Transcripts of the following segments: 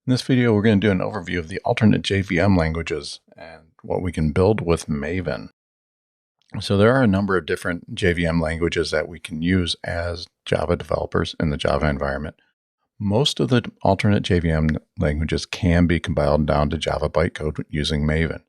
In this video, we're going to do an overview of the alternate JVM languages and what we can build with Maven. So there are a number of different JVM languages that we can use as Java developers in the Java environment. Most of the alternate JVM languages can be compiled down to Java bytecode using Maven.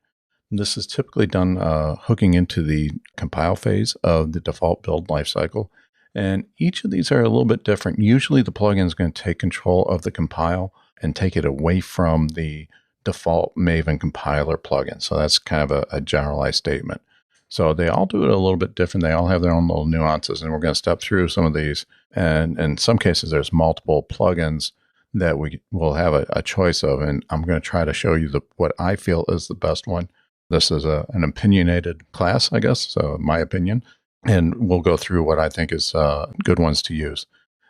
This is typically done hooking into the compile phase of the default build lifecycle. And each of these are a little bit different. Usually the plugin is going to take control of the compile and take it away from the default Maven compiler plugin. So that's kind of a generalized statement. So they all do it a little bit different. They all have their own little nuances, and we're going to step through some of these. And in some cases, there's multiple plugins that we will have a choice of, and I'm going to try to show you what I feel is the best one. This is an opinionated class, I guess, so my opinion. And we'll go through what I think is good ones to use.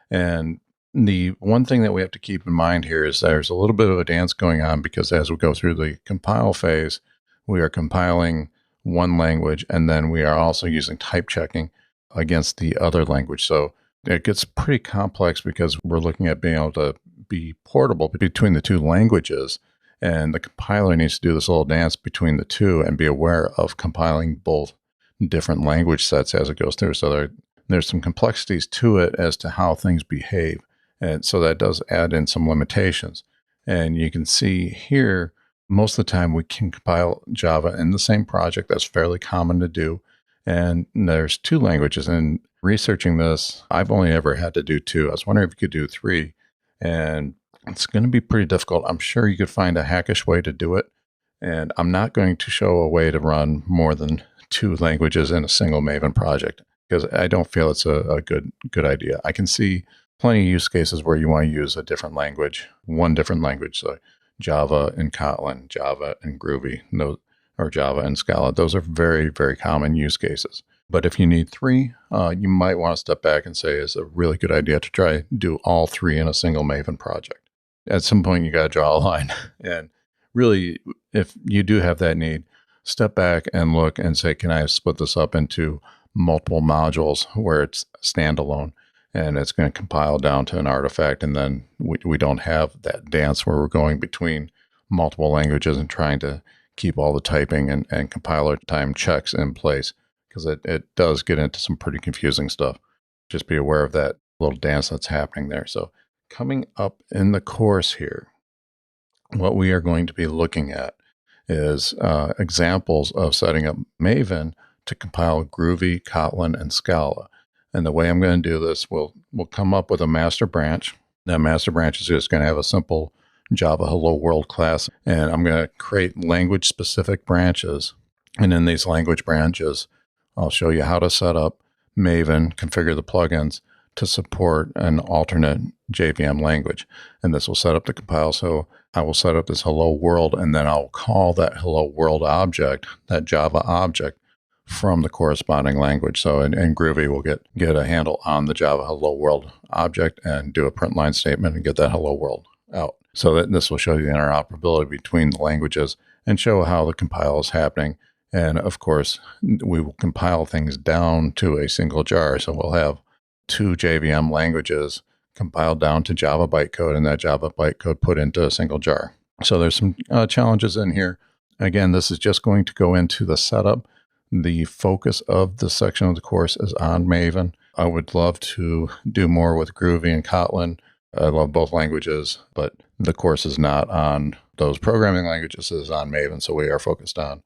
And the one thing that we have to keep in mind here is there's a little bit of a dance going on, because as we go through the compile phase, we are compiling one language, and then we are also using type checking against the other language. So it gets pretty complex because we're looking at being able to be portable between the two languages. And the compiler needs to do this little dance between the two and be aware of compiling both different language sets as it goes through. So there's some complexities to it as to how things behave. And so that does add in some limitations. And you can see here, most of the time we can compile Java in the same project. That's fairly common to do. And there's two languages. And researching this, I've only ever had to do two. I was wondering if you could do three. And it's going to be pretty difficult. I'm sure you could find a hackish way to do it. And I'm not going to show a way to run more than two languages in a single Maven project, because I don't feel it's a good idea. I can see plenty of use cases where you want to use a different language, one different language, so Java and Kotlin, Java and Groovy, or Java and Scala. Those are very, very common use cases. But if you need three, you might want to step back and say it's a really good idea to try do all three in a single Maven project. At some point, you got to draw a line. And really, if you do have that need, step back and look and say, can I split this up into multiple modules where it's standalone and it's going to compile down to an artifact, and then we don't have that dance where we're going between multiple languages and trying to keep all the typing and compiler time checks in place, because it does get into some pretty confusing stuff. Just be aware of that little dance that's happening there. So coming up in the course here, what we are going to be looking at is examples of setting up Maven to compile Groovy, Kotlin, and Scala. And the way I'm going to do this, we'll come up with a master branch. That master branch is just going to have a simple Java Hello World class. And I'm going to create language-specific branches. And in these language branches, I'll show you how to set up Maven, configure the plugins to support an alternate JVM language. And this will set up the compile. So I will set up this hello world, and then I'll call that hello world object, that Java object, from the corresponding language. So in Groovy, we'll get a handle on the Java hello world object and do a print line statement and get that hello world out. So that this will show you the interoperability between the languages and show how the compile is happening. And of course, we will compile things down to a single jar. So we'll have two JVM languages compiled down to Java bytecode, and that Java bytecode put into a single jar. So there's some challenges in here. Again, this is just going to go into the setup. The focus of this section of the course is on Maven. I would love to do more with Groovy and Kotlin. I love both languages, but the course is not on those programming languages. It is on Maven, so we are focused on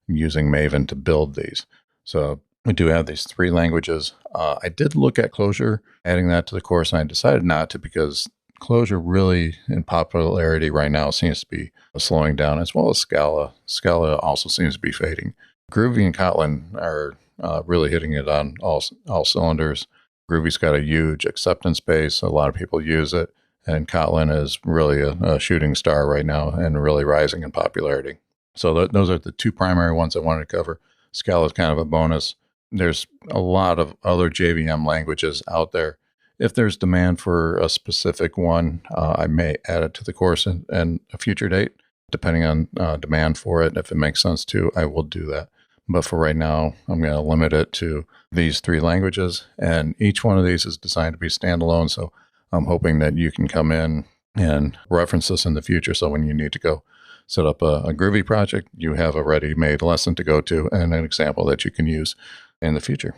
using Maven to build these. So we do have these three languages. I did look at Clojure, adding that to the course, and I decided not to, because Clojure really, in popularity right now, seems to be slowing down, as well as Scala. Scala also seems to be fading. Groovy and Kotlin are really hitting it on all cylinders. Groovy's got a huge acceptance base. A lot of people use it. And Kotlin is really a shooting star right now and really rising in popularity. So those are the two primary ones I wanted to cover. Scala is kind of a bonus. There's a lot of other JVM languages out there. If there's demand for a specific one, I may add it to the course in a future date, depending on demand for it. If it makes sense to, I will do that. But for right now, I'm going to limit it to these three languages. And each one of these is designed to be standalone. So I'm hoping that you can come in, and reference this in the future. So when you need to go set up a Groovy project, you have a ready-made lesson to go to and an example that you can use in the future.